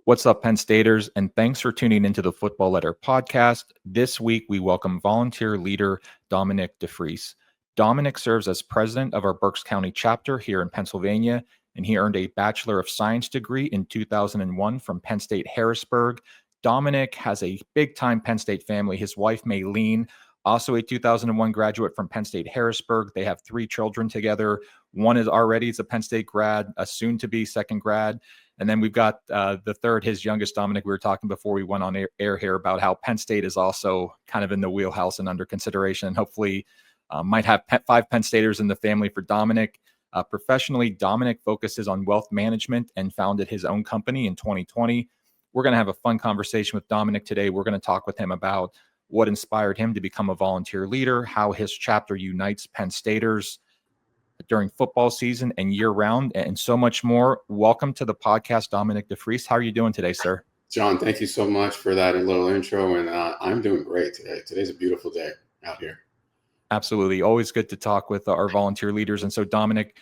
What's up, Penn Staters? And thanks for tuning into the Football Letter podcast. This week, we welcome volunteer leader Dominic DeFreece. Dominic serves as president of our Berks County Chapter here in Pennsylvania, and he earned a Bachelor of Science degree in 2001 from Penn State Harrisburg. Dominic has a big-time Penn State family. His wife, Mayleene, also a 2001 graduate from Penn State Harrisburg. They have 3 children together. One is a Penn State grad, a soon-to-be second grad. And then we've got the third, his youngest, Dominic. We were talking before we went on air here about how Penn State is also kind of in the wheelhouse and under consideration. Hopefully might have 5 Penn Staters in the family for Dominic. Professionally, Dominic focuses on wealth management and founded his own company in 2020. We're going to have a fun conversation with Dominic today. We're going to talk with him about what inspired him to become a volunteer leader, how his chapter unites Penn Staters during football season and year round, and so much more. Welcome to the podcast, Dominic DeFreece. How are you doing today, sir? John, thank you so much for that little intro. And I'm doing great today. Today's a beautiful day out here. Absolutely. Always good to talk with our volunteer leaders. And so, Dominic,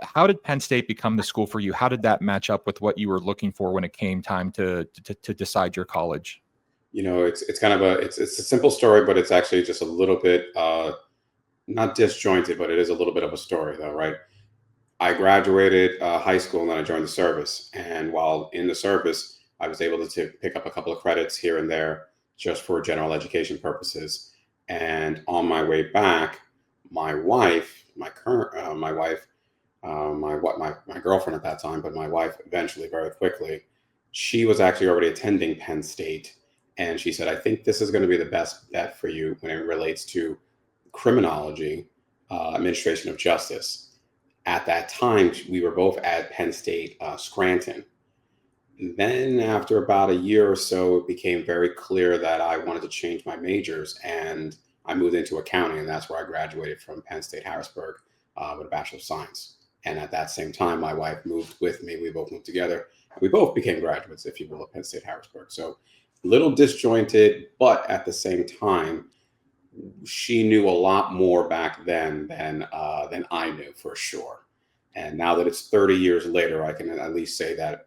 how did Penn State become the school for you? How did that match up with what you were looking for when it came time to decide your college? You know, it's kind of it's a simple story, but it's actually just a little bit not disjointed, but it is a little bit of a story, though, right? I graduated high school and then I joined the service. And while in the service, I was able to pick up a couple of credits here and there just for general education purposes. And on my way back, my wife, my girlfriend at that time, but my wife eventually, very quickly, she was actually already attending Penn State. And she said, I think this is going to be the best bet for you when it relates to criminology, administration of justice. At that time, we were both at Penn State, Scranton. Then after about a year or so, it became very clear that I wanted to change my majors, and I moved into accounting, and that's where I graduated from Penn State Harrisburg with a Bachelor of Science. And at that same time, my wife moved with me. We both moved together. And we both became graduates, if you will, at Penn State Harrisburg. So a little disjointed, but at the same time, she knew a lot more back then than I knew, for sure. And now that it's 30 years later, I can at least say that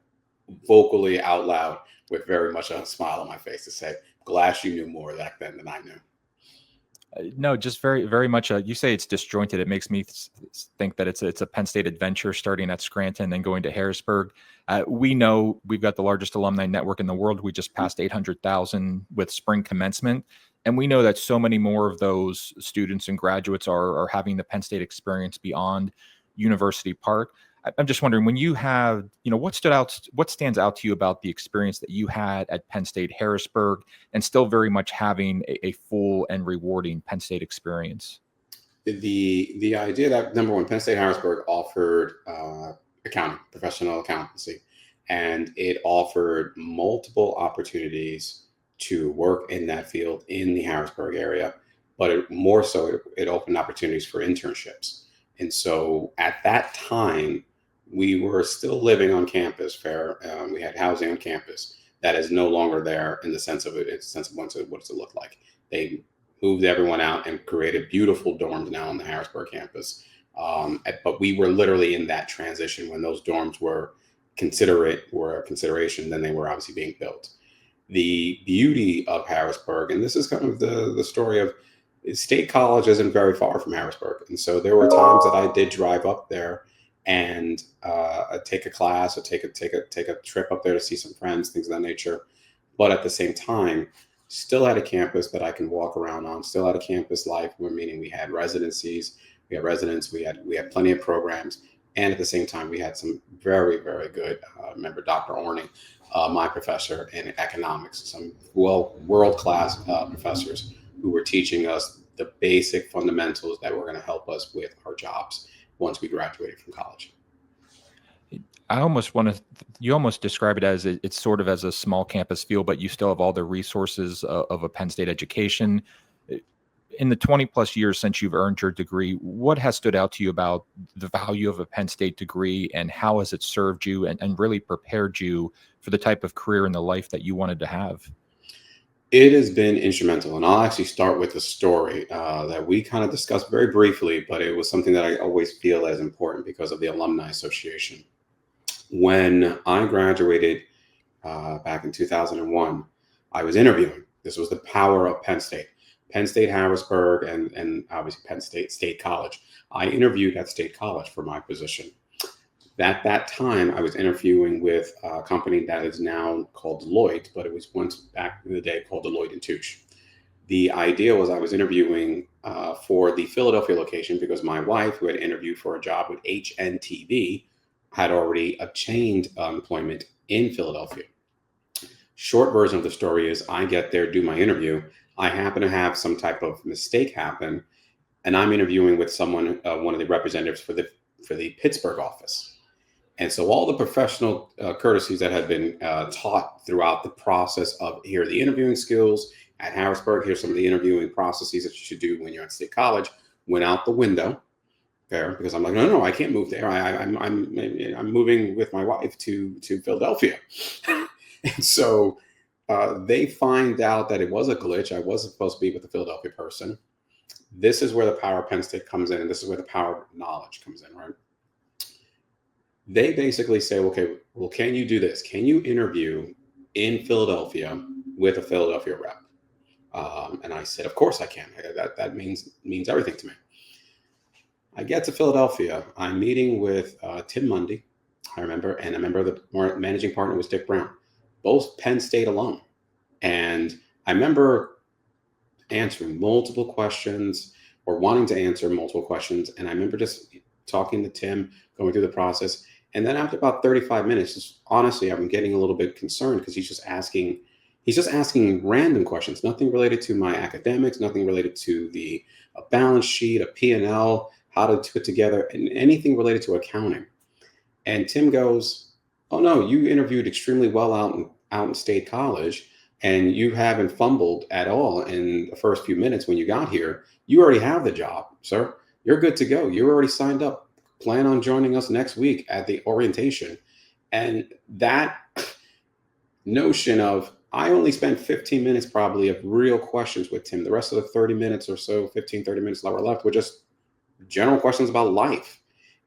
vocally out loud with very much a smile on my face to say, glad she knew more back then than I knew. No, just very, very much. You say it's disjointed. It makes me think that it's a Penn State adventure starting at Scranton and going to Harrisburg. We know we've got the largest alumni network in the world. We just passed 800,000 with spring commencement. And we know that so many more of those students and graduates are having the Penn State experience beyond University Park. I'm just wondering, when you have, what stands out to you about the experience that you had at Penn State Harrisburg and still very much having a full and rewarding Penn State experience? The idea that, number one, Penn State Harrisburg offered accounting, professional accountancy, and it offered multiple opportunities to work in that field in the Harrisburg area, but it opened opportunities for internships. And so at that time, we were still living on campus. We had housing on campus that is no longer there in the sense of what does it look like. They moved everyone out and created beautiful dorms now on the Harrisburg campus. But we were literally in that transition when those dorms were a consideration. Then they were obviously being built. The beauty of Harrisburg, and this is kind of the story of State College isn't very far from Harrisburg. And so there were times that I did drive up there and take a class or take a trip up there to see some friends, things of that nature. But at the same time, still had a campus that I can walk around on, still had a campus life, meaning we had residencies, we had residents, we had plenty of programs. And at the same time, we had some very, very good, remember Dr. Orning, my professor in economics, some world-class professors who were teaching us the basic fundamentals that were going to help us with our jobs once we graduated from college. You almost describe it as it's sort of as a small campus feel, but you still have all the resources of a Penn State education. In the 20 plus years since you've earned your degree, what has stood out to you about the value of a Penn State degree, and how has it served you and really prepared you for the type of career and the life that you wanted to have? It has been instrumental, and I'll actually start with a story that we kind of discussed very briefly, but it was something that I always feel as important because of the Alumni Association. When I graduated back in 2001. I was interviewing. This was the power of Penn State. Penn State Harrisburg, and obviously Penn State College. I interviewed at State College for my position. At that time, I was interviewing with a company that is now called Deloitte, but it was once back in the day called Deloitte and Touche. The idea was I was interviewing for the Philadelphia location because my wife, who had interviewed for a job with HNTV, had already obtained employment in Philadelphia. Short version of the story is I get there, do my interview. I happen to have some type of mistake happen, and I'm interviewing with someone, one of the representatives for the Pittsburgh office. And so all the professional courtesies that had been taught throughout the process of here are the interviewing skills at Harrisburg, here's some of the interviewing processes that you should do when you're at State College, went out the window there because I'm like, no, I can't move there. I'm moving with my wife to Philadelphia. And so they find out that it was a glitch. I wasn't supposed to be with the Philadelphia person. This is where the power of Penn State comes in, and this is where the power of knowledge comes in, right? They basically say, okay, well, can you do this? Can you interview in Philadelphia with a Philadelphia rep? And I said, of course I can. That means everything to me. I get to Philadelphia. I'm meeting with Tim Mundy, I remember, and I remember the managing partner was Dick Brown, both Penn State alum. And I remember answering multiple questions or wanting to answer multiple questions. And I remember just talking to Tim, going through the process. And then after about 35 minutes, just honestly, I'm getting a little bit concerned because he's just asking random questions, nothing related to my academics, nothing related to a balance sheet, a P&L, how to put together, and anything related to accounting. And Tim goes, oh no, you interviewed extremely well out in State College, and you haven't fumbled at all in the first few minutes when you got here. You already have the job, sir. You're good to go. You're already signed up. Plan on joining us next week at the orientation. And that notion of, I only spent 15 minutes probably of real questions with Tim. The rest of the 30 minutes or so, 15, 30 minutes that were left were just general questions about life.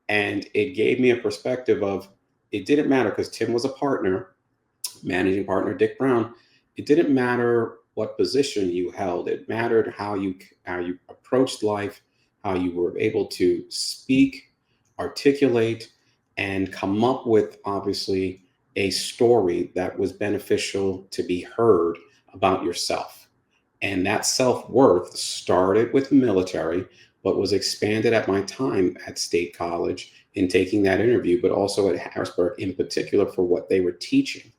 And it gave me a perspective of, it didn't matter because Tim was a partner, managing partner, Dick Brown. It didn't matter what position you held. It mattered how you approached life, how you were able to speak, articulate, and come up with, obviously, a story that was beneficial to be heard about yourself. And that self-worth started with military, but was expanded at my time at State College in taking that interview, but also at Harrisburg in particular for what they were teaching.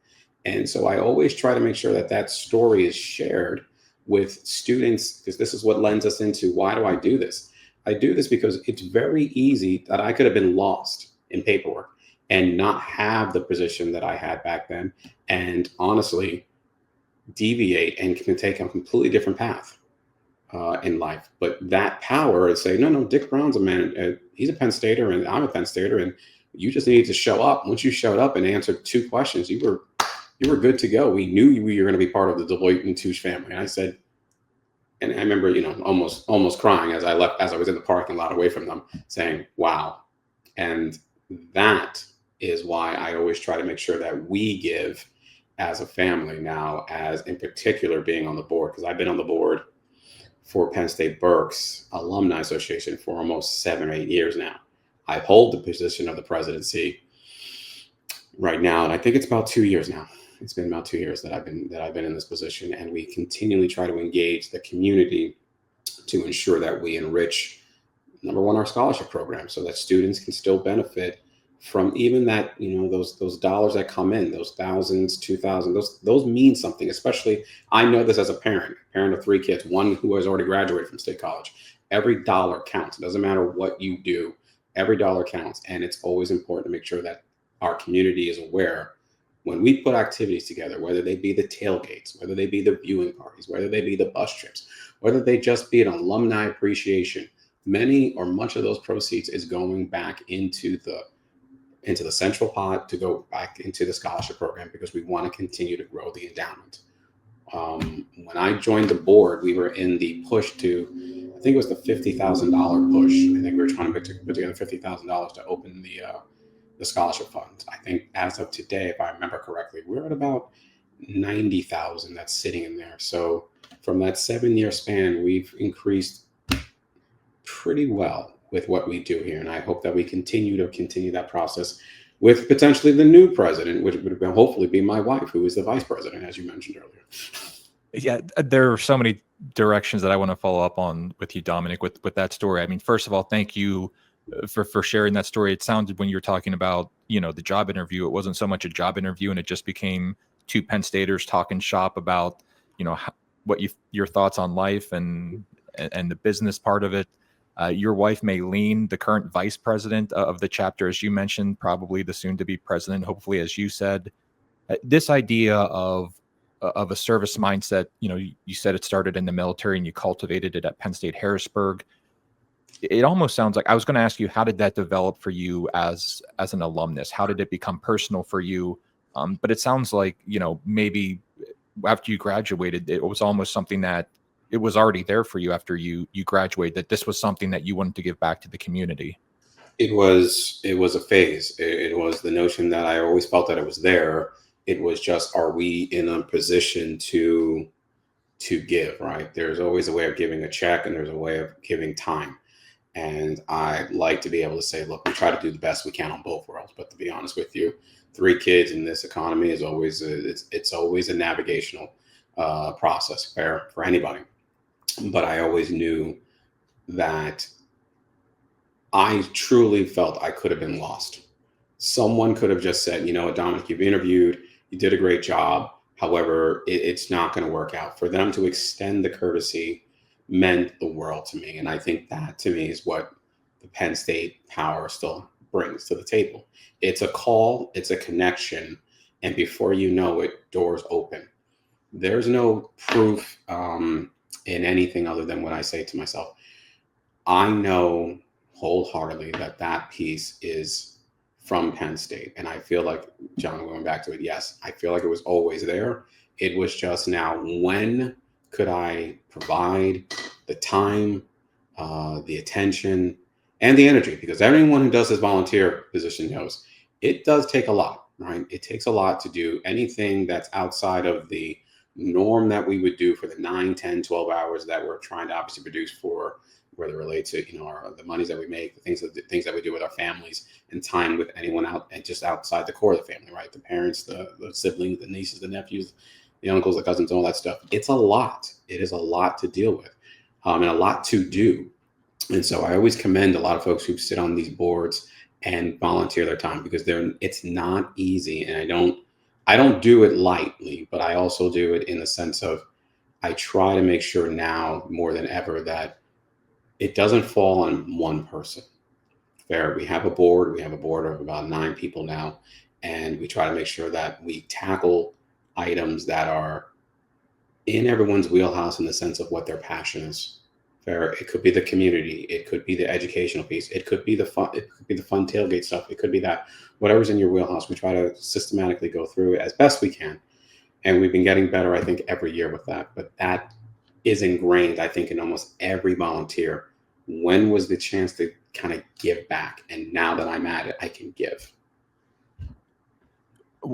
And so I always try to make sure that story is shared with students, because this is what lends us into, why do I do this? I do this because it's very easy that I could have been lost in paperwork and not have the position that I had back then, and honestly deviate and can take a completely different path in life. But that power is say, no, Dick Brown's a man. He's a Penn Stater, and I'm a Penn Stater, and you just need to show up. Once you showed up and answered 2 questions, you were good to go. We knew you were going to be part of the Deloitte and Touche family. And I said, and I remember, almost crying as I was in the parking lot away from them, saying, wow. And that is why I always try to make sure that we give as a family now, as in particular being on the board, because I've been on the board for Penn State Berks Alumni Association for almost 7 or 8 years now. I hold the position of the presidency right now, and I think it's about 2 years now. It's been about 2 years that I've been in this position, and we continually try to engage the community to ensure that we enrich, number one, our scholarship program, so that students can still benefit from even that, those dollars that come in, those thousands, 2,000, those mean something. Especially, I know this as a parent of 3 kids, one who has already graduated from State College. Every dollar counts. It doesn't matter what you do. Every dollar counts, and it's always important to make sure that our community is aware. When we put activities together, whether they be the tailgates, whether they be the viewing parties, whether they be the bus trips, whether they just be an alumni appreciation, many or much of those proceeds is going back into the central pot to go back into the scholarship program, because we want to continue to grow the endowment. When I joined the board, we were in the push to, I think it was the $50,000 push. I think we were trying to put together $50,000 to open the scholarship funds. I think as of today, if I remember correctly, we're at about 90,000 that's sitting in there. So from that 7-year span, we've increased pretty well with what we do here. And I hope that we continue that process with potentially the new president, which would hopefully be my wife, who is the vice president, as you mentioned earlier. Yeah, there are so many directions that I want to follow up on with you, Dominic, with that story. I mean, first of all, thank you for sharing that story. It sounded, when you were talking about, the job interview, it wasn't so much a job interview, and it just became two Penn Staters talking shop about, your thoughts on life and the business part of it. Your wife, Mayleene, the current vice president of the chapter, as you mentioned, probably the soon to be president, hopefully, as you said, this idea of a service mindset, you said it started in the military and you cultivated it at Penn State Harrisburg. It almost sounds like, I was going to ask you, how did that develop for you as an alumnus? How did it become personal for you? But it sounds like, maybe after you graduated, it was almost something that it was already there for you after you graduated, that this was something that you wanted to give back to the community. It was a phase. It was the notion that I always felt that it was there. It was just, are we in a position to give, right? There's always a way of giving a check and there's a way of giving time. And I like to be able to say, look, we try to do the best we can on both worlds. But to be honest with you, 3 kids in this economy is always it's always a navigational process for anybody. But I always knew that I truly felt I could have been lost. Someone could have just said, Dominic, you've interviewed, you did a great job. However, it's not going to work out. For them to extend the courtesy meant the world to me. And I think that, to me, is what the Penn State power still brings to the table. It's a call, it's a connection, and before you know it, doors open. There's no proof in anything other than what I say to myself. I know wholeheartedly that piece is from Penn State. And I feel like, John, going back to it, yes, I feel like it was always there. It was just now, when could I provide the time, the attention, and the energy? Because everyone who does this volunteer position knows it does take a lot, right? It takes a lot to do anything that's outside of the norm that we would do for the 9, 10, 12 hours that we're trying to obviously produce for, whether it relates to, the monies that we make, the things that we do with our families, and time with anyone out and just outside the core of the family, right? The parents, the siblings, the nieces, the nephews, the uncles, the cousins, all that stuff. It's a lot. It is a lot to deal with, and a lot to do. And so I always commend a lot of folks who sit on these boards and volunteer their time, because it's not easy. And I don't do it lightly, but I also do it in the sense of, I try to make sure now more than ever that it doesn't fall on one person. Fair. We have a board of about 9 people now, and we try to make sure that we tackle items that are in everyone's wheelhouse in the sense of what their passion is. Fair. It could be the community. It could be the educational piece. It could be the fun. It could be the fun tailgate stuff. It could be that whatever's in your wheelhouse. We try to systematically go through it as best we can, and we've been getting better, I think, every year with that. But that is ingrained, I think, in almost every volunteer. When was the chance to kind of give back? And now that I'm at it, I can give.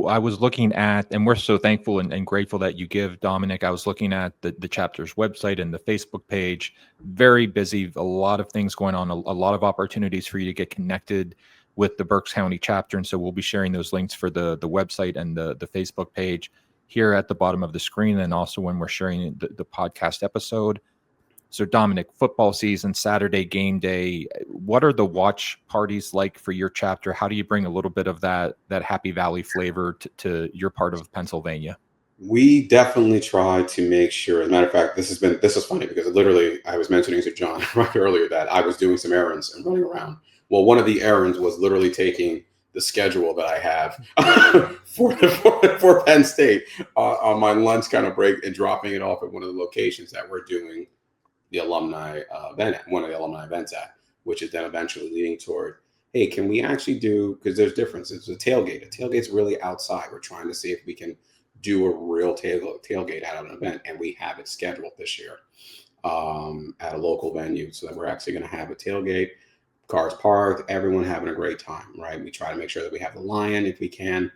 I was looking at, and we're so thankful and grateful that you give, Dominic. I was looking at the chapter's website and the Facebook page. Very busy, a lot of things going on, a lot of opportunities for you to get connected with the Berks County Chapter. And so we'll be sharing those links for the website and the Facebook page here at the bottom of the screen, and also when we're sharing the podcast episode. So Dominic, football season, Saturday game day, what are the watch parties like for your chapter? How do you bring a little bit of that Happy Valley flavor to your part of Pennsylvania? We definitely try to make sure, as a matter of fact, this is funny because literally I was mentioning to John right earlier that I was doing some errands and running around. Well, one of the errands was literally taking the schedule that I have for Penn State on my lunch kind of break and dropping it off at one of the locations that we're doing the alumni event, one of the alumni events at, which is then eventually leading toward, hey, can we actually do, because there's differences. It's a tailgate. A tailgate's really outside. We're trying to see if we can do a real tailgate at an event, and we have it scheduled this year at a local venue, so that we're actually going to have a tailgate, cars parked, everyone having a great time, right? We try to make sure that we have the lion if we can.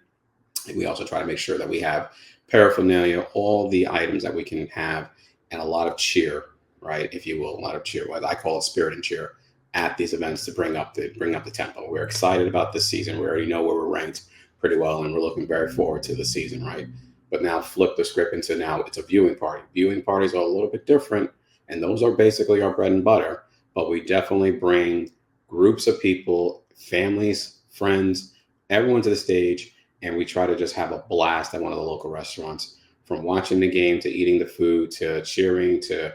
And we also try to make sure that we have paraphernalia, all the items that we can have, and a lot of cheer, right? If you will, a lot of cheer, what I call it spirit and cheer at these events to bring up the tempo. We're excited about this season. We already know where we're ranked pretty well, and we're looking very forward to the season, right? But now flip the script into now it's a viewing party. Viewing parties are a little bit different, and those are basically our bread and butter. But we definitely bring groups of people, families, friends, everyone to the stage, and we try to just have a blast at one of the local restaurants. From watching the game to eating the food to cheering to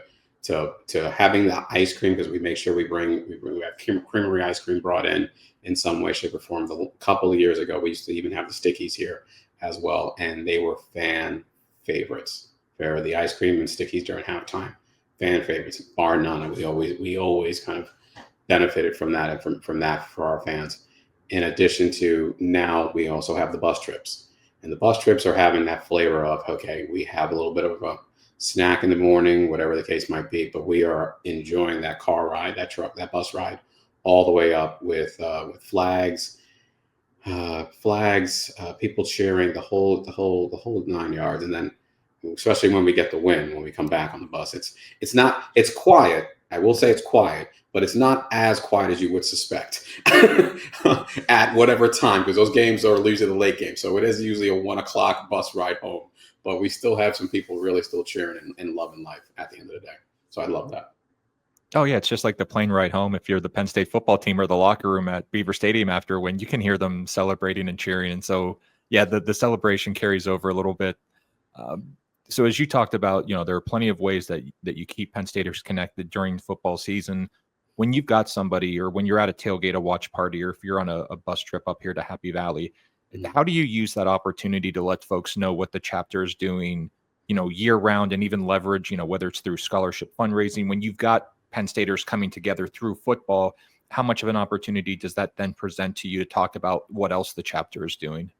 having the ice cream, because we make sure we have creamery ice cream brought in some way, shape, or form. A couple of years ago, we used to even have the stickies here as well, and they were fan favorites. They're the ice cream and stickies during halftime, fan favorites, bar none. We always kind of benefited from that and from that for our fans. In addition to now, we also have the bus trips, and the bus trips are having that flavor of, okay, we have a little bit of a snack in the morning, whatever the case might be, but we are enjoying that car ride, that bus ride, all the way up with flags, people cheering, the whole 9 yards, and then especially when we get the win, when we come back on the bus, it's quiet. I will say it's quiet, but it's not as quiet as you would suspect at whatever time, because those games are usually the late game. So it is usually a 1 o'clock bus ride home. But we still have some people really still cheering and loving life at the end of the day. So I love that. Oh, yeah. It's just like the plane ride home. If you're the Penn State football team or the locker room at Beaver Stadium after a win, you can hear them celebrating and cheering. And so, yeah, the celebration carries over a little bit. So as you talked about, there are plenty of ways that you keep Penn Staters connected during football season. When you've got somebody, or when you're at a tailgate, a watch party, or if you're on a bus trip up here to Happy Valley, how do you use that opportunity to let folks know what the chapter is doing, year round, and even leverage, whether it's through scholarship fundraising? When you've got Penn Staters coming together through football, how much of an opportunity does that then present to you to talk about what else the chapter is doing?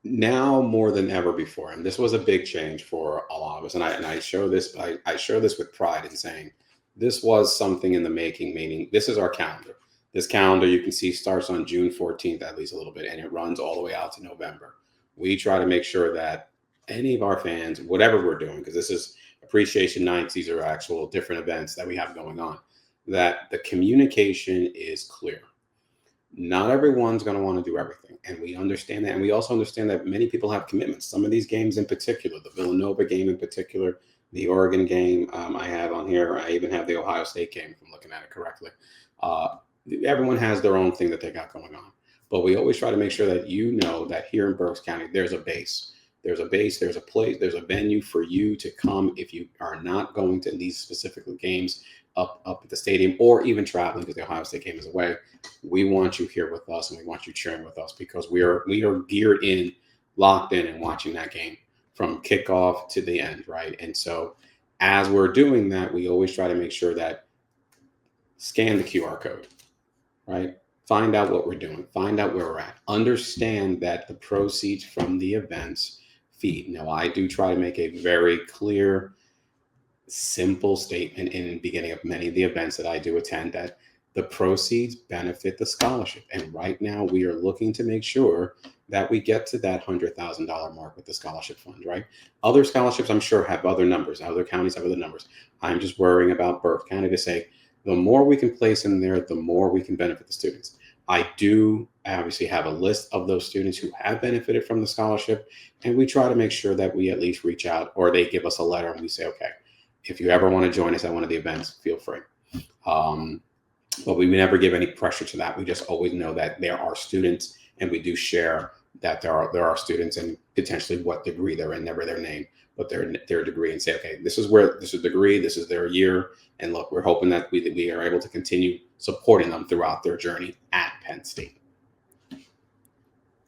Now more than ever before, and this was a big change for a lot of us, and I show this with pride in saying this was something in the making, meaning this is our calendar. This calendar, you can see, starts on June 14th, at least a little bit, and it runs all the way out to November. We try to make sure that any of our fans, whatever we're doing, because this is Appreciation Nights, these are actual different events that we have going on, that the communication is clear. Not everyone's going to want to do everything, and we understand that. And we also understand that many people have commitments. Some of these games in particular, the Villanova game in particular, the Oregon game I have on here, I even have the Ohio State game, if I'm looking at it correctly. Everyone has their own thing that they got going on, but we always try to make sure that that here in Berks County, there's a base, there's a place, there's a venue for you to come if you are not going to these specific games up at the stadium, or even traveling because the Ohio State game is away. We want you here with us, and we want you cheering with us, because we are geared in, locked in, and watching that game from kickoff to the end, right? And so as we're doing that, we always try to make sure that scan the QR code. Right? Find out what we're doing. Find out where we're at. Understand that the proceeds from the events feed. Now, I do try to make a very clear, simple statement in the beginning of many of the events that I do attend, that the proceeds benefit the scholarship. And right now, we are looking to make sure that we get to that $100,000 mark with the scholarship fund, right? Other scholarships, I'm sure, have other numbers. Other counties have other numbers. I'm just worrying about Berks County to say, the more we can place in there, the more we can benefit the students. I do obviously have a list of those students who have benefited from the scholarship, and we try to make sure that we at least reach out, or they give us a letter and we say, okay, if you ever want to join us at one of the events, feel free. But we never give any pressure to that. We just always know that there are students, and we do share that there are students and potentially what degree they're in, never their name, but their degree, and say, okay, this is degree, this is their year. And look, we're hoping that we are able to continue supporting them throughout their journey at Penn State.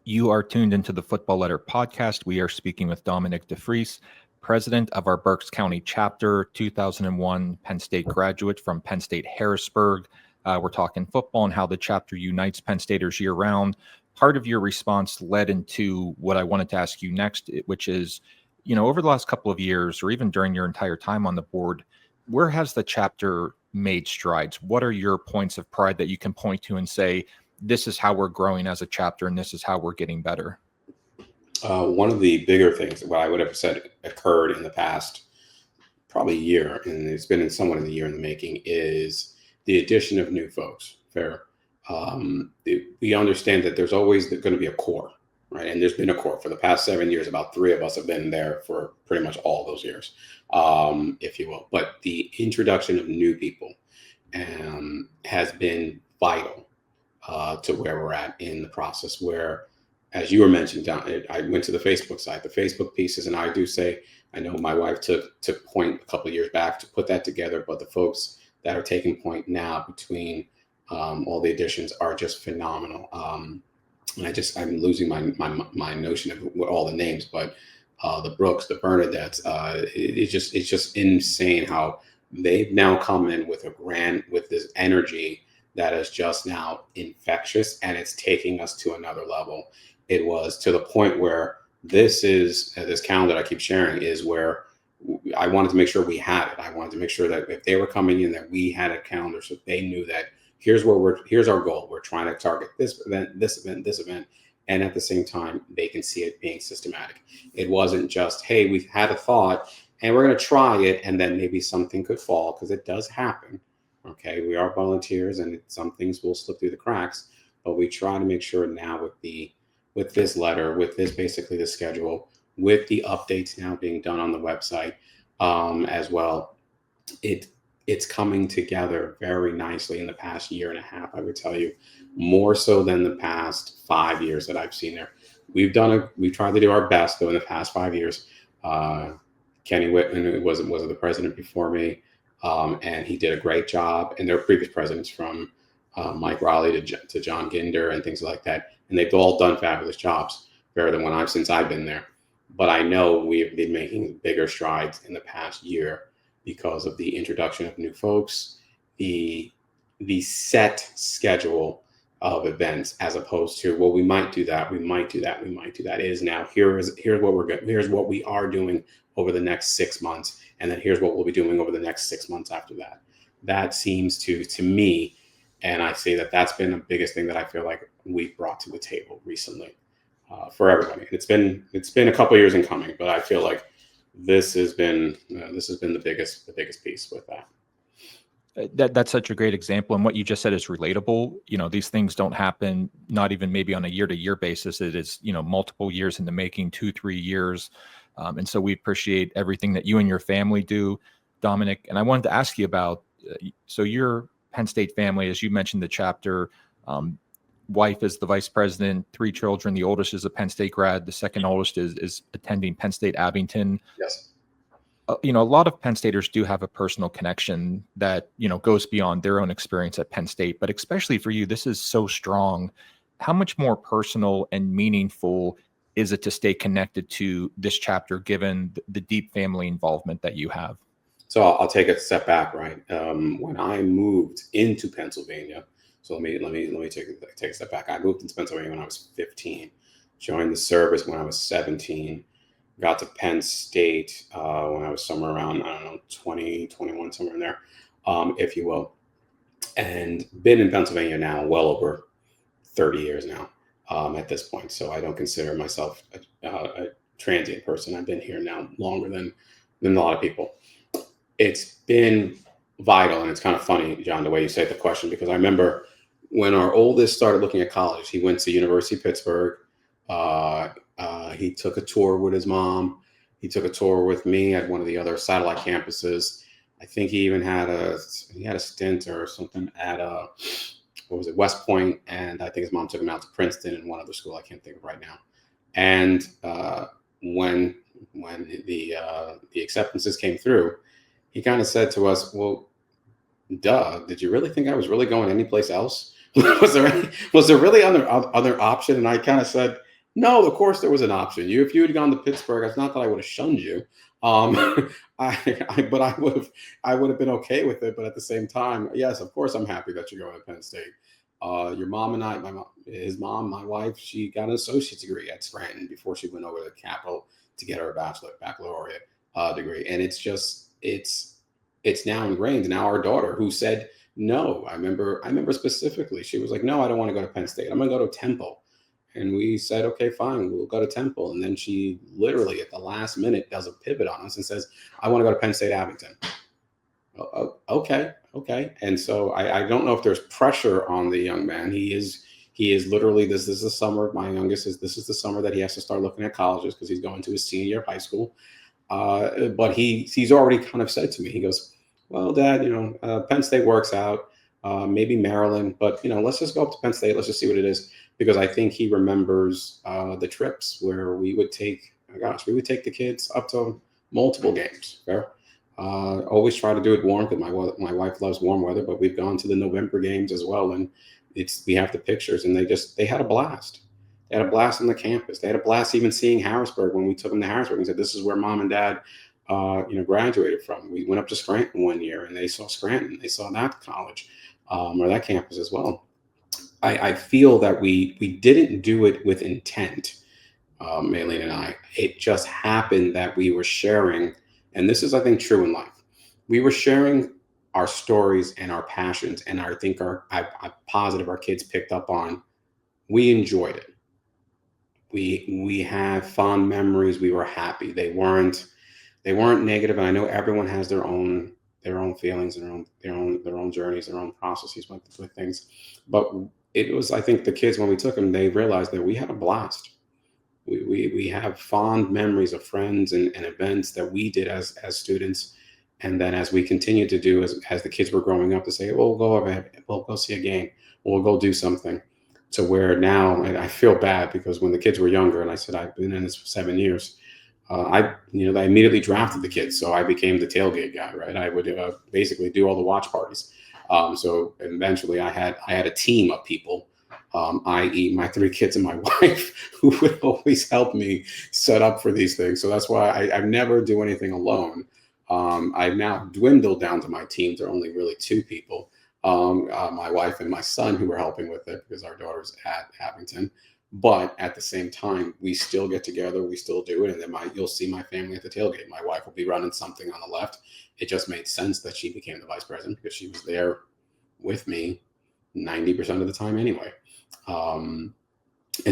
You are tuned into the Football Letter podcast. We are speaking with Dominic DeFreece, president of our Berks County Chapter, 2001 Penn State graduate from Penn State Harrisburg. We're talking football and how the chapter unites Penn Staters year-round. Part of your response led into what I wanted to ask you next, which is, over the last couple of years, or even during your entire time on the board, where has the chapter made strides? What are your points of pride that you can point to and say, this is how we're growing as a chapter and this is how we're getting better? One of the bigger things, what I would have said occurred in the past probably year, and it's been somewhat in the year in the making, is the addition of new folks. We understand that there's always going to be a core, right? And there's been a core for the past 7 years. About 3 of us have been there for pretty much all those years, if you will. But the introduction of new people has been vital to where we're at in the process. Where, as you were mentioning, I went to the Facebook side, the Facebook pieces, and I do say, I know my wife took point a couple of years back to put that together, but the folks that are taking point now between all the additions are just phenomenal. And I'm losing my notion of what all the names, but the Brooks, the Bernadettes, it's just insane how they've now come in with with this energy that is just now infectious, and it's taking us to another level. It was to the point where this calendar that I keep sharing is where I wanted to make sure we had it. I wanted to make sure that if they were coming in, that we had a calendar so they knew that here's our goal. We're trying to target this event, this event, this event. And at the same time, they can see it being systematic. It wasn't just, hey, we've had a thought and we're going to try it, and then maybe something could fall, because it does happen. Okay, we are volunteers and some things will slip through the cracks, but we try to make sure now with this letter, with this basically the schedule, with the updates now being done on the website as well, it's coming together very nicely in the past year and a half. I would tell you, more so than the past 5 years that I've seen there. We've tried to do our best though in the past 5 years. Kenny Whitman was the president before me, and he did a great job. And there were previous presidents from Mike Raleigh to John Ginder and things like that. And they've all done fabulous jobs, better than since I've been there. But I know we've been making bigger strides in the past year because of the introduction of new folks, the set schedule of events, as opposed to, well, we might do that, we might do that. It is now, here's what we are doing over the next 6 months, and then here's what we'll be doing over the next 6 months after that. That seems to me, and I say that's been the biggest thing that I feel like we've brought to the table recently for everybody. It's been a couple of years in coming, but I feel like this has been the biggest piece with that. That's such a great example, and what you just said is relatable. These things don't happen, not even maybe on a year-to-year basis. It is multiple years in the making, 2-3 years, and so we appreciate everything that you and your family do, Dominic. And I wanted to ask you about so your Penn State family, as you mentioned, the chapter. Wife is the vice president, 3 children. The oldest is a Penn State grad. The second oldest is attending Penn State Abington. Yes. A lot of Penn Staters do have a personal connection that, goes beyond their own experience at Penn State, but especially for you, this is so strong. How much more personal and meaningful is it to stay connected to this chapter, given the deep family involvement that you have? So I'll take a step back, right? When I moved into Pennsylvania, so let me take a step back. I moved into Pennsylvania when I was 15, joined the service when I was 17, got to Penn State when I was somewhere around, 20, 21, somewhere in there, if you will, and been in Pennsylvania now well over 30 years now at this point. So I don't consider myself a transient person. I've been here now longer than a lot of people. It's been vital, and it's kind of funny, John, the way you say the question, because I remember when our oldest started looking at college, he went to University of Pittsburgh. He took a tour with his mom. He took a tour with me at one of the other satellite campuses. I think he even had a stint or something at West Point, and I think his mom took him out to Princeton and one other school I can't think of right now. And when the acceptances came through, he kind of said to us, "Well, duh, did you really think I was really going anyplace else? was there really other option?" And I kind of said, "No, of course there was an option. If you had gone to Pittsburgh, it's not that I would have shunned you, but I would have been okay with it. But at the same time, yes, of course I'm happy that you're going to Penn State. Your mom and his mom, my wife, she got an associate's degree at Scranton before she went over to the Capitol to get her baccalaureate degree, and it's it's now ingrained. Now our daughter, who said no, I remember specifically, she was like, no, I don't want to go to Penn State. I'm going to go to Temple. And we said, okay, fine, we'll go to Temple. And then she literally at the last minute does a pivot on us and says, I want to go to Penn State Abington. Okay. And so I don't know if there's pressure on the young man. He is literally, this is the summer. My youngest this is the summer that he has to start looking at colleges because he's going to his senior year of high school. But he's already kind of said to me, he goes, well, Dad, Penn State works out, maybe Maryland, but let's just go up to Penn State. Let's just see what it is. Because I think he remembers the trips where we would take the kids up to multiple games. Fair. Always try to do it warm because my wife loves warm weather, but we've gone to the November games as well. And we have the pictures, and they had a blast. They had a blast on the campus. They had a blast even seeing Harrisburg when we took them to Harrisburg and said, this is where Mom and Dad graduated from. We went up to Scranton one year and they saw Scranton. They saw that college or that campus as well. I feel that we didn't do it with intent, Mayleene and I. It just happened that we were sharing, and this is, I think, true in life. We were sharing our stories and our passions, and I think I'm positive our kids picked up on. We enjoyed it. We have fond memories. We were happy. They weren't negative. And I know everyone has their own feelings, their own journeys, their own processes with things, but it was, I think the kids, when we took them, they realized that we had a blast. We have fond memories of friends and events that we did as students. And then as we continued to do as the kids were growing up, to say, well, we'll go see a game, we'll go do something. To where now, and I feel bad because when the kids were younger, and I said, I've been in this for 7 years, I immediately drafted the kids. So I became the tailgate guy, right? I would basically do all the watch parties. So eventually I had a team of people, i.e. my 3 kids and my wife, who would always help me set up for these things. So that's why I never do anything alone. I've now dwindled down to my team. There are only really 2 people, my wife and my son, who are helping with it because our daughter's at Abington. But at the same time, we still get together, we still do it. And then you'll see my family at the tailgate. My wife will be running something on the left. It just made sense that she became the vice president because she was there with me 90% of the time anyway. And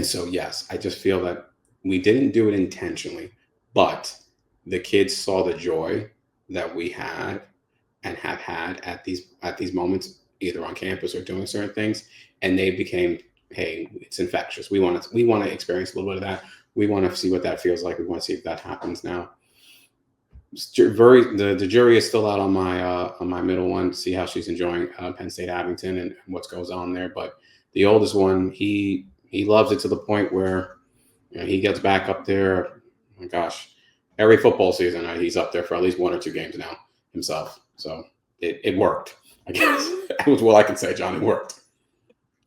so, yes, I just feel that we didn't do it intentionally, but the kids saw the joy that we had and have had at these moments, either on campus or doing certain things. And they became, hey, it's infectious. We want to experience a little bit of that. We want to see what that feels like. We want to see if that happens now. The jury is still out on my middle one to see how she's enjoying Penn State Abington and what goes on there. But the oldest one, he loves it to the point where he gets back up there. Oh my gosh, every football season he's up there for at least 1 or 2 games now himself. So it worked. I guess that was what I can say, John. It worked.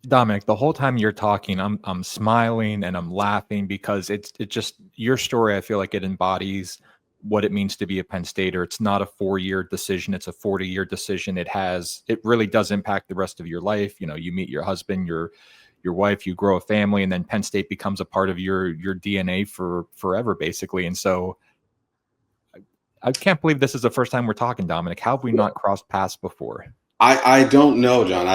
Dominic, the whole time you're talking, I'm smiling and I'm laughing because it's just your story. I feel like it embodies what it means to be a Penn Stater. It's not a 4-year decision. It's a 40-year decision. It really does impact the rest of your life. You meet your husband, your wife, you grow a family, and then Penn State becomes a part of your DNA for forever, basically. And so I can't believe this is the first time we're talking, Dominic. How have we not crossed paths before? I don't know, John.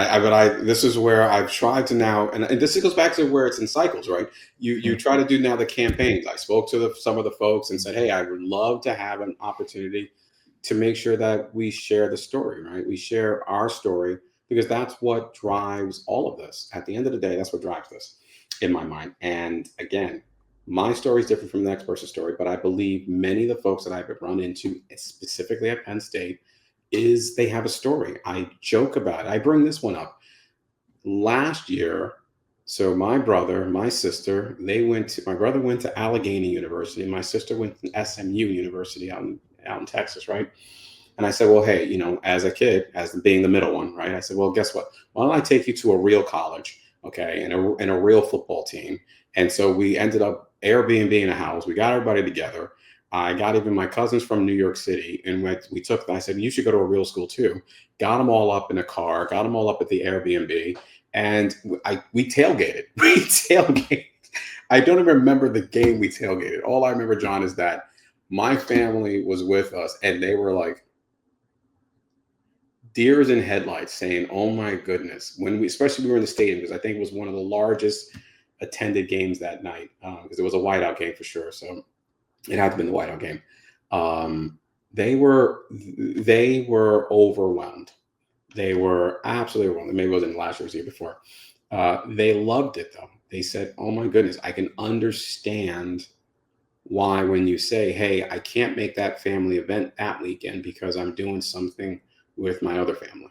This is where I've tried to now, and this goes back to where it's in cycles, right? You try to do now the campaigns. I spoke to some of the folks and said, hey, I would love to have an opportunity to make sure that we share the story, right? We share our story because that's what drives all of this. At the end of the day, that's what drives this in my mind. And again, my story is different from the next person's story, but I believe many of the folks that I've run into, specifically at Penn State, is they have a story. I joke about it. I bring this one up. Last year, so my brother, my sister, my brother went to Allegheny University and my sister went to SMU University out in Texas, right? And I said, well, hey, as a kid, as being the middle one, right? I said, well, guess what? Why don't I take you to a real college, okay, and a real football team? And so we ended up Airbnb in a house. We got everybody together. I got even my cousins from New York City, and I said, you should go to a real school too. Got them all up in a car, got them all up at the Airbnb, and we tailgated. I don't even remember the game we tailgated. All I remember, John, is that my family was with us, and they were like, deers in headlights saying, oh my goodness, especially we were in the stadium, because I think it was one of the largest attended games that night, because it was a whiteout game for sure. So it had to be the whiteout game. They were overwhelmed. They were absolutely overwhelmed. Maybe it wasn't last year, it was the year before. They loved it though. They said, oh my goodness, I can understand why when you say, hey, I can't make that family event that weekend because I'm doing something with my other family.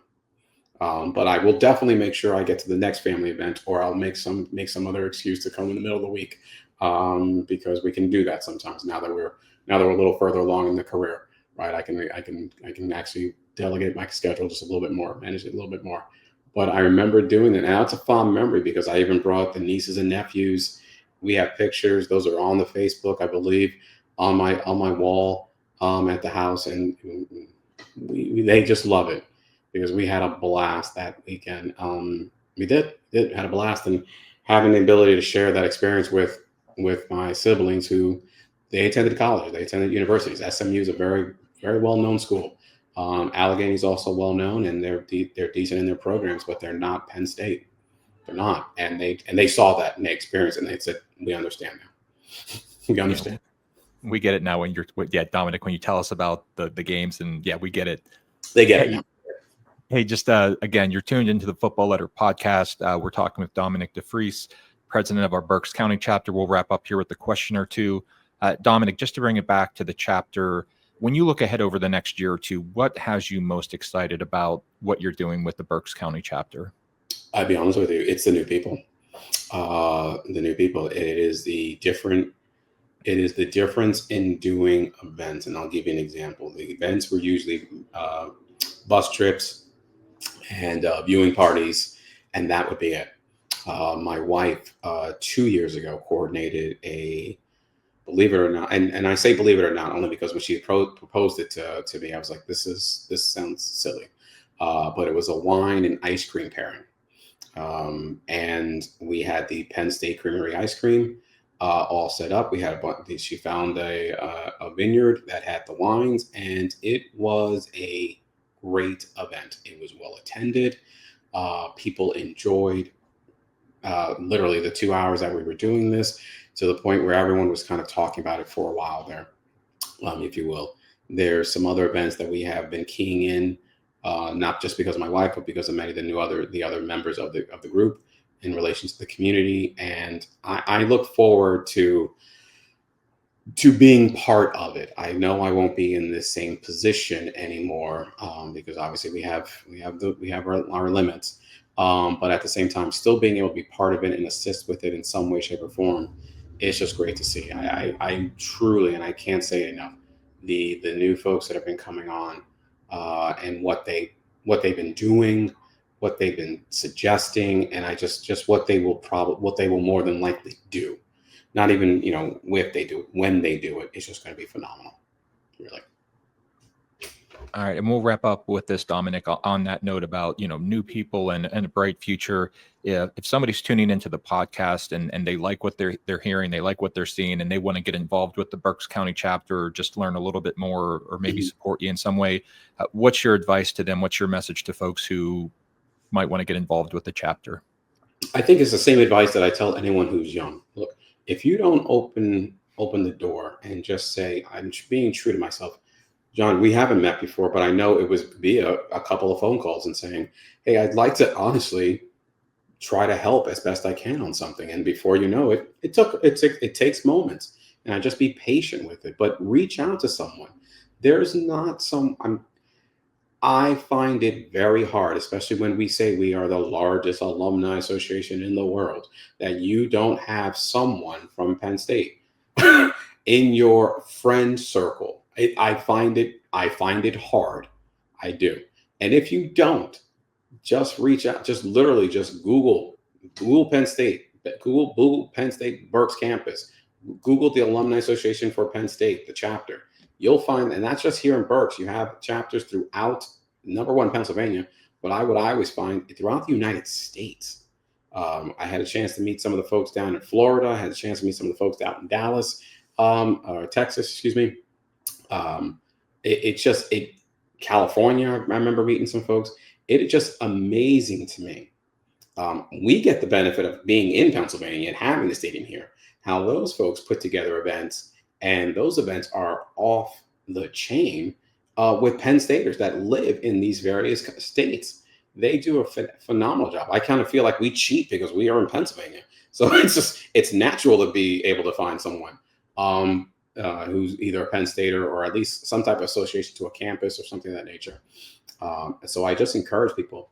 But I will definitely make sure I get to the next family event, or I'll make some other excuse to come in the middle of the week, because we can do that sometimes. Now that we're a little further along in the career, right? I can actually delegate my schedule just a little bit more, manage it a little bit more. But I remember doing that. Now it's a fond memory because I even brought the nieces and nephews. We have pictures; those are on the Facebook, I believe, on my wall at the house, and they just love it because we had a blast that weekend. We did had a blast, and having the ability to share that experience with my siblings who they attended college, they attended universities. SMU is a very, very well known school. Allegheny is also well known, and they're decent in their programs, but they're not Penn State. They're not, and they saw that and they experienced it, and they said, "We understand now. We understand." We get it now when Dominic, when you tell us about the games, and we get it. They get it now. Hey, just again, you're tuned into the Football Letter podcast. We're talking with Dominic DeFreece, president of our Berks County chapter. We'll wrap up here with a question or two. Dominic, just to bring it back to the chapter, when you look ahead over the next year or two, what has you most excited about what you're doing with the Berks County chapter? I'll be honest with you, it's the new people. The new people. It is the difference in doing events. And I'll give you an example. The events were usually bus trips and viewing parties, and that would be it. My wife 2 years ago coordinated believe it or not, and I say believe it or not only because when she proposed it to me, I was like, this sounds silly, but it was a wine and ice cream pairing, and we had the Penn State Creamery ice cream all set up. We had she found a vineyard that had the wines, and it was a great event. It was well attended. People enjoyed literally the 2 hours that we were doing this, to the point where everyone was kind of talking about it for a while there, if you will. There's some other events that we have been keying in, not just because of my wife, but because of many of the other members of the group in relation to the community. And I look forward to being part of it. I know I won't be in the same position anymore, because obviously we have our limits. But at the same time, still being able to be part of it and assist with it in some way, shape, or form, it's just great to see. I truly, and I can't say it enough, the new folks that have been coming on, and what they've been doing, what they've been suggesting, and just what they will more than likely do. Not even, if they do, when they do it, it's just going to be phenomenal. Really. All right, and we'll wrap up with this, Dominic, on that note about, new people and a bright future. If somebody's tuning into the podcast and they like what they're hearing, they like what they're seeing, and they want to get involved with the Berks County chapter, or just learn a little bit more, or maybe support you in some way, what's your advice to them? What's your message to folks who might want to get involved with the chapter? I think it's the same advice that I tell anyone who's young. Look, if you don't open the door and just say, I'm being true to myself, John, we haven't met before, but I know it was via a couple of phone calls and saying, hey, I'd like to honestly try to help as best I can on something. And before you know it, it takes moments, and I just be patient with it, but reach out to someone. There's not I find it very hard, especially when we say we are the largest alumni association in the world, that you don't have someone from Penn State in your friend circle. I find it hard. I do. And if you don't, just reach out. Just literally just Google Penn State. Google Penn State Berks campus. Google the Alumni Association for Penn State, the chapter. You'll find, and that's just here in Berks. You have chapters throughout, number one, Pennsylvania, but I always find throughout the United States. I had a chance to meet some of the folks down in Florida. I had a chance to meet some of the folks out in Dallas, or Texas, excuse me. California, I remember meeting some folks. It's just amazing to me. We get the benefit of being in Pennsylvania and having the stadium here. How those folks put together events, and those events are off the chain with Penn Staters that live in these various states. They do a phenomenal job. I kind of feel like we cheat because we are in Pennsylvania. So it's natural to be able to find someone who's either a Penn Stater or at least some type of association to a campus or something of that nature. So I just encourage people,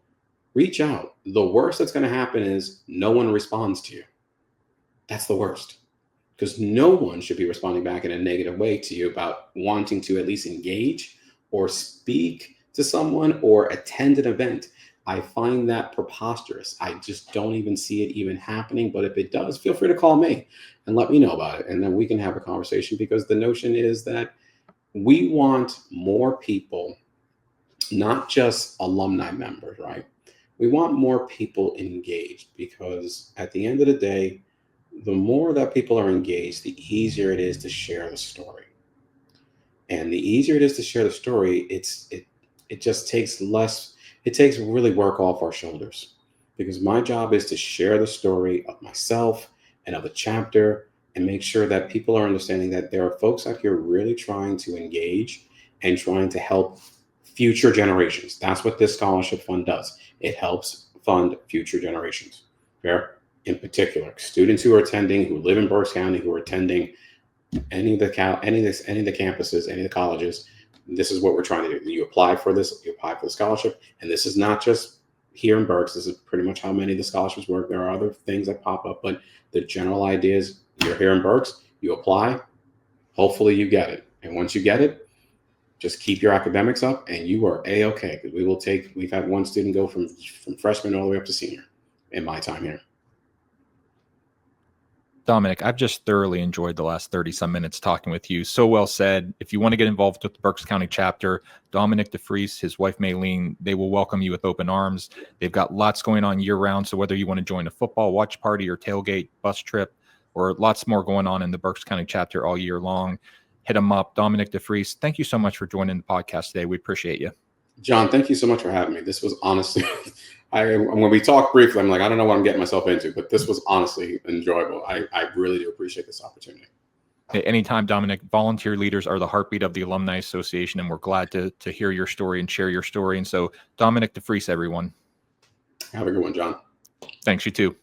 reach out. The worst that's going to happen is no one responds to you. That's the worst, because no one should be responding back in a negative way to you about wanting to at least engage or speak to someone or attend an event. I find that preposterous. I just don't even see it even happening. But if it does, feel free to call me and let me know about it. And then we can have a conversation, because the notion is that we want more people, not just alumni members, right? We want more people engaged, because at the end of the day, the more that people are engaged, the easier it is to share the story. And the easier it is to share the story, it just takes less. It takes really work off our shoulders, because my job is to share the story of myself and of the chapter and make sure that people are understanding that there are folks out here really trying to engage and trying to help future generations. That's what this scholarship fund does. It helps fund future generations. Fair? In particular, students who are attending, who live in Berks County, who are attending any of the campuses, any of the colleges. This is what we're trying to do. You apply for this, you apply for the scholarship. And this is not just here in Berks. This is pretty much how many of the scholarships work. There are other things that pop up, but the general idea is you're here in Berks, you apply, hopefully you get it. And once you get it, just keep your academics up and you are A-okay. Because we've had one student go from freshman all the way up to senior in my time here. Dominic, I've just thoroughly enjoyed the last 30-some minutes talking with you. So well said. If you want to get involved with the Berks County Chapter, Dominic DeFreece, his wife Mayleene, they will welcome you with open arms. They've got lots going on year-round, so whether you want to join a football watch party or tailgate, bus trip, or lots more going on in the Berks County Chapter all year long, hit them up. Dominic DeFreece, thank you so much for joining the podcast today. We appreciate you. John, thank you so much for having me. This was honestly, when we talked briefly, I'm like, I don't know what I'm getting myself into, but this was honestly enjoyable. I really do appreciate this opportunity. Hey, anytime, Dominic. Volunteer leaders are the heartbeat of the Alumni Association, and we're glad to hear your story and share your story. And so, Dominic DeFreece, everyone. Have a good one, John. Thanks, you too.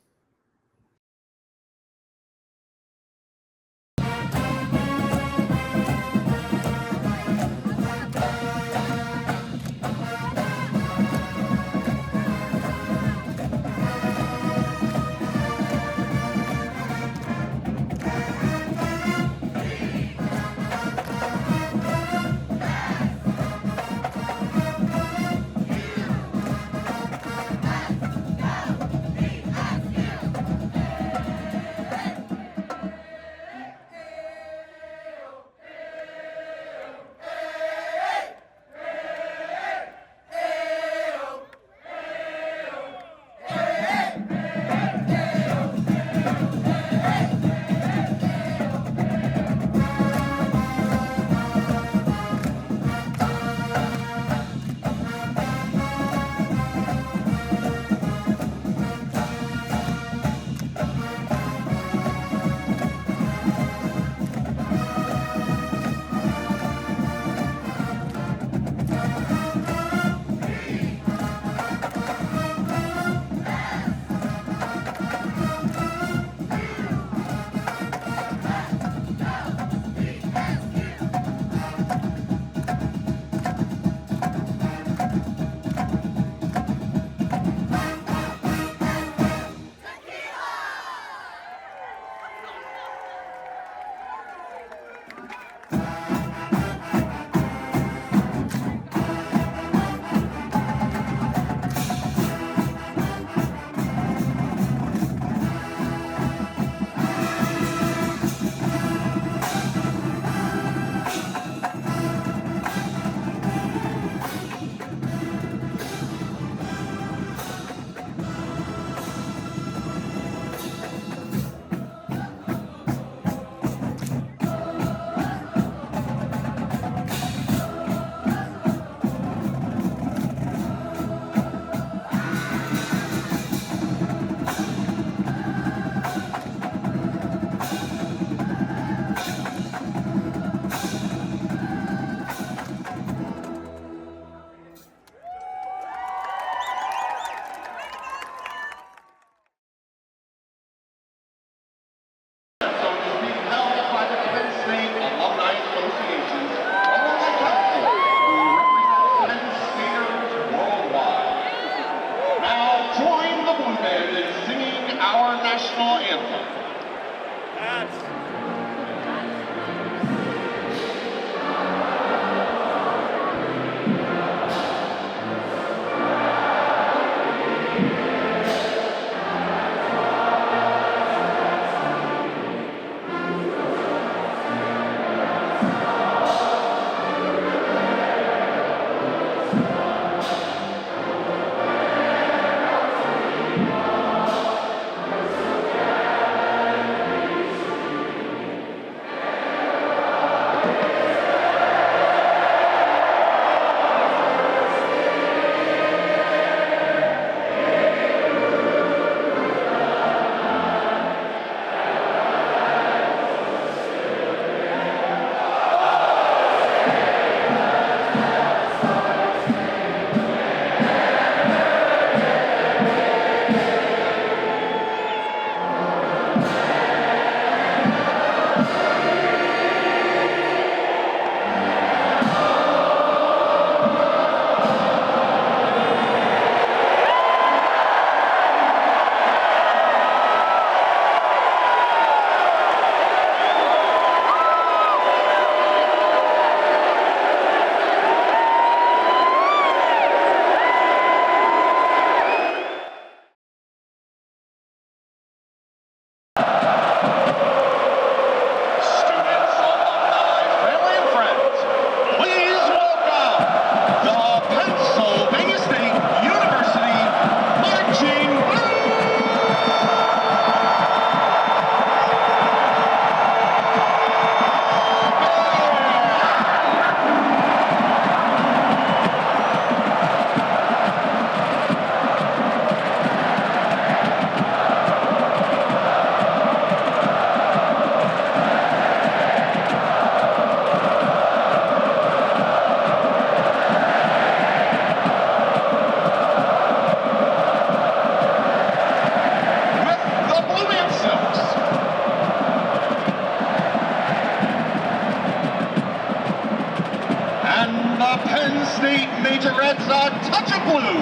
Penn State Majorettes A Touch of Blue,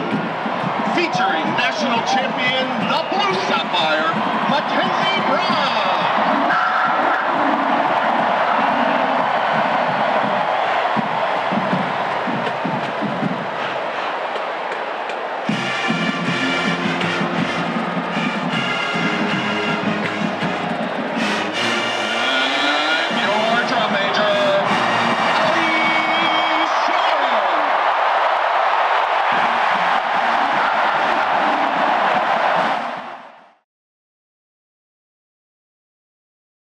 featuring national champion, the Blue Sapphire, Mackenzie Brown.